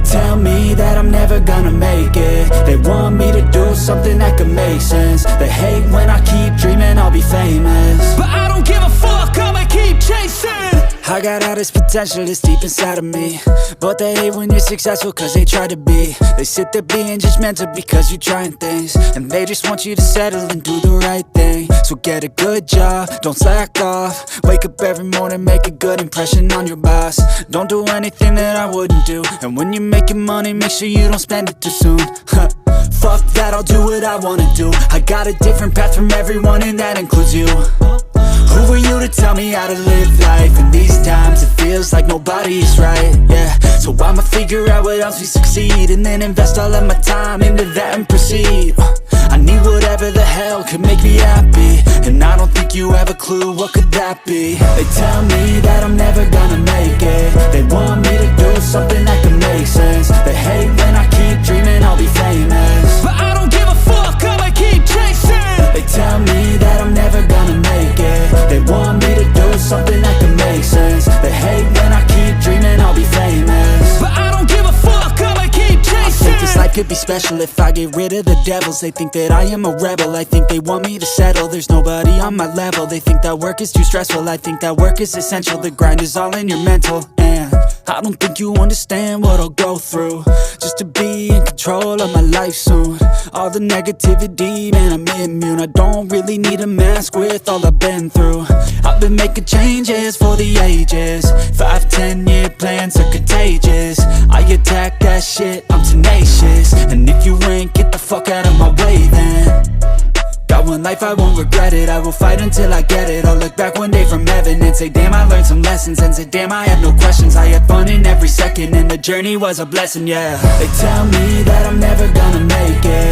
tell me that I'm never gonna make it. They want me to do something that could make sense. They hate when I keep dreaming I'll be famous, but I don't give a fuck, I'ma keep chasing. I got all this potential that's deep inside of me, but they hate when you're successful cause they try to be. They sit there being judgmental because you're trying things, and they just want you to settle and do the right thing. So get a good job, don't slack off. Wake up every morning, make a good impression on your boss. Don't do anything that I wouldn't do, and when you're making money, make sure you don't spend it too soon. Fuck that, I'll do what I wanna do. I got a different path from everyone, and that includes you. Who are you to tell me how to live life? In these times it feels like nobody is right, yeah. So I'ma figure out what else we succeed, and then invest all of my time into that and proceed. I need whatever the hell could make me happy, and I don't think you have a clue what could that be. They tell me that I'm never gonna make it. They want me to do something that could make sense. They hate when I keep dreaming I'll be famous, but I don't give a fuck, I'ma keep chasing. They tell me that I'm never gonna make it. They want me to do something that can make sense. They hate when I keep dreaming I'll be famous, but I don't give a fuck, I'ma keep chasing. I think this life could be special if I get rid of the devils. They think that I am a rebel, I think they want me to settle. There's nobody on my level, they think that work is too stressful. I think that work is essential, the grind is all in your mental. And I don't think you understand what I'll go through just to be in control of my life soon. All the negativity, man, I'm immune. I don't really need a mask with all I've been through. I've been making changes for the ages. 5-10 year plans are contagious. I attack that shit, I'm tenacious. And if you ain't, get the fuck out of my way then. Got one life, I won't regret it. I will fight until I get it. I'll look back one day from heaven and say damn, I learned some lessons. And say damn, I had no questions. I had fun in every second, and the journey was a blessing, yeah. They tell me that I'm never gonna make it.